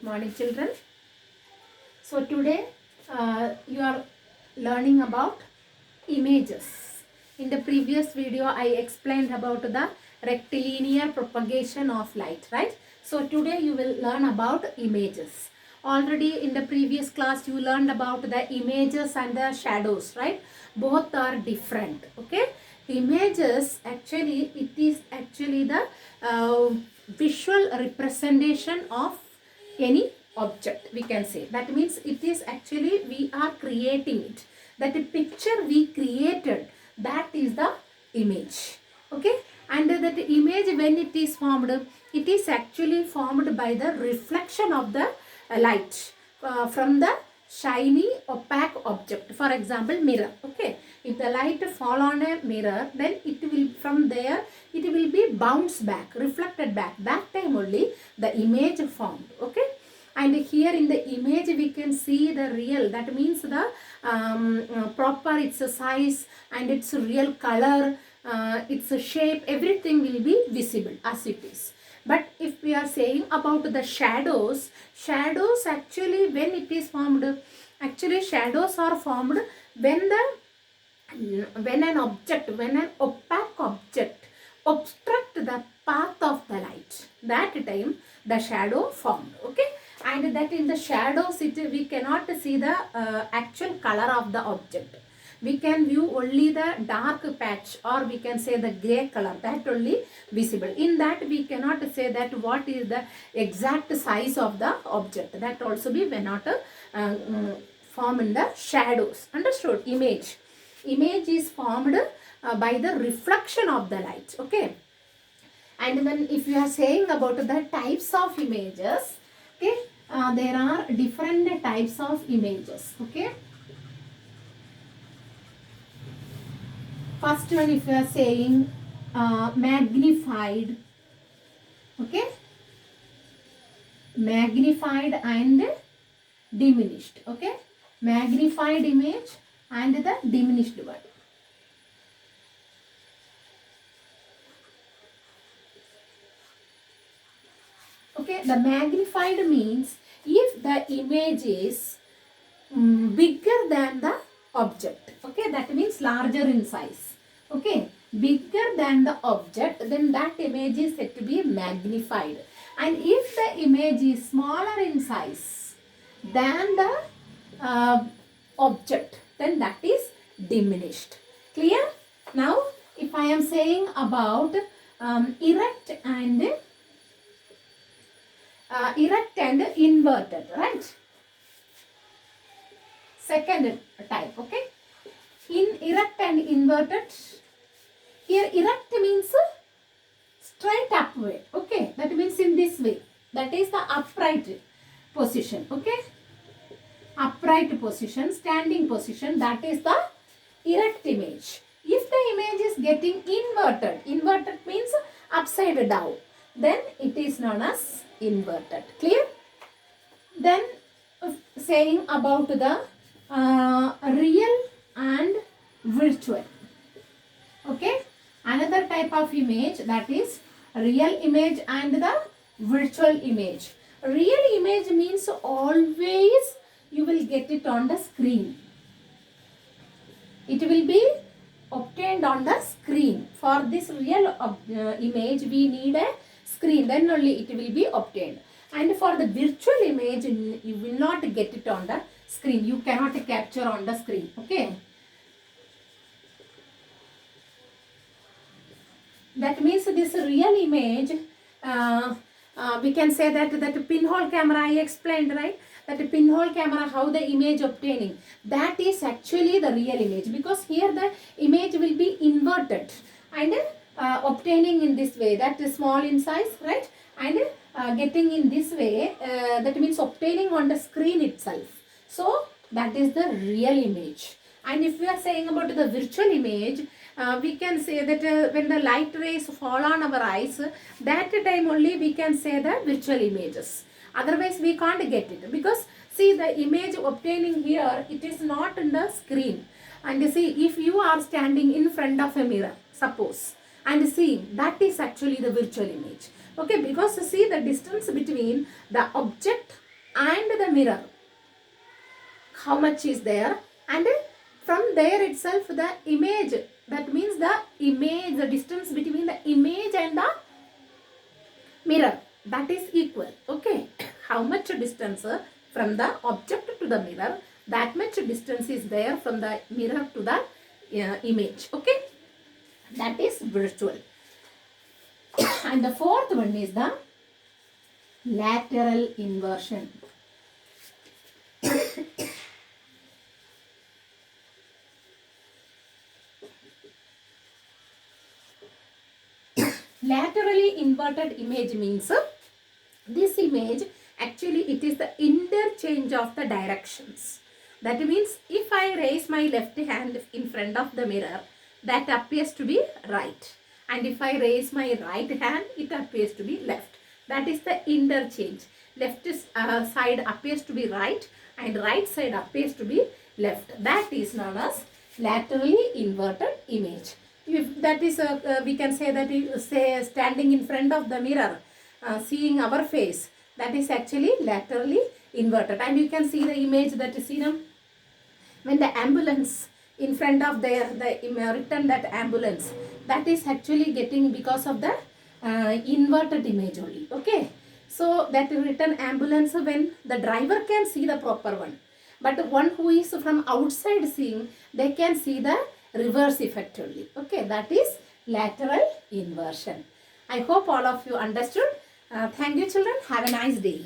Good morning, children. So today you are learning about images. In the previous video I explained about the rectilinear propagation of light, right? So today you will learn about images. Already in the previous class you learned about the images and the shadows, right? Both are different, okay? Images, actually it is actually the visual representation of any object, we can say. That means it is actually we are creating it. That picture we created, that is the image, okay? And that image, when it is formed, it is actually formed by the reflection of the light from the shiny opaque object. For example, mirror, okay? If the light fall on a mirror, then it will, from there it will be bounced back, reflected back. That time only the image formed, okay? And here in the image we can see the real, that means the proper its size and its real color, its shape, everything will be visible as it is. But if we are saying about the shadows, shadows actually when it is formed, actually shadows are formed when an object, when an opaque object obstruct the path of the light, that time the shadow formed, okay? And that in the shadows we cannot see the actual color of the object. We can view only the dark patch, or we can say the gray color, that only visible. In that we cannot say that what is the exact size of the object. That also we cannot form in the shadows. Understood? Image is formed by the reflection of the light, okay? And then if you are saying about the types of images, okay, there are different types of images, okay? First one, if you are saying magnified, okay, magnified and diminished, okay? Magnified image and the diminished one. Okay, the magnified means if the image is bigger than the object, okay, that means larger in size, okay, bigger than the object, then that image is said to be magnified. And if the image is smaller in size than the object, then that is diminished. Clear? Now if I am saying about erect and inverted, right? Second type, okay? In erect and inverted, here erect means straight upward, okay? That means in this way. That is the upright position, okay? Upright position, standing position, that is the erect image. If the image is getting inverted means upside down, then it is known as inverted. Clear? Then saying about the real and virtual, okay? Another type of image, that is real image and the virtual image. Real image means always you will get it on the screen. It will be obtained on the screen. For this real image we need a screen, then only it will be obtained. And for the virtual image you will not get it on the screen. You cannot capture on the screen, okay? That means this real image, we can say that pinhole camera I explained, right? That pinhole camera, how the image obtaining, that is actually the real image, because here the image will be inverted and obtaining in this way, that is small in size, right? And getting in this way, that means obtaining on the screen itself. So that is the real image. And if we are saying about the virtual image, we can say that when the light rays fall on our eyes, that time only we can say the virtual images. Otherwise we can't get it, because see the image obtaining here, it is not in the screen. And see, if you are standing in front of a mirror, suppose, and seeing, that is actually the virtual image, okay? Because see the distance between the object and the mirror, how much is there, and from there itself the image, that means the image, the distance between the image and the mirror, that is equal. Okay, how much distance from the object to the mirror, that much distance is there from the mirror to the image. Okay, that is virtual. And the fourth one is the lateral inversion. Laterally inverted image means this image, actually it is the interchange of the directions. That means if I raise my left hand in front of the mirror, that appears to be right. And if I raise my right hand, it appears to be left. That is the interchange. Left side appears to be right and right side appears to be left. That is known as laterally inverted image. If that is, we can say that you say standing in front of the mirror, seeing our face, that is actually laterally inverted. And you can see the image that is seen when the ambulance in front of the written that ambulance, that is actually getting because of the inverted image only. Okay, so that written ambulance, when the driver can see the proper one, but one who is from outside seeing, they can see the reverse effect only. Okay, that is lateral inversion. I hope all of you understood. Thank you children. Have a nice day.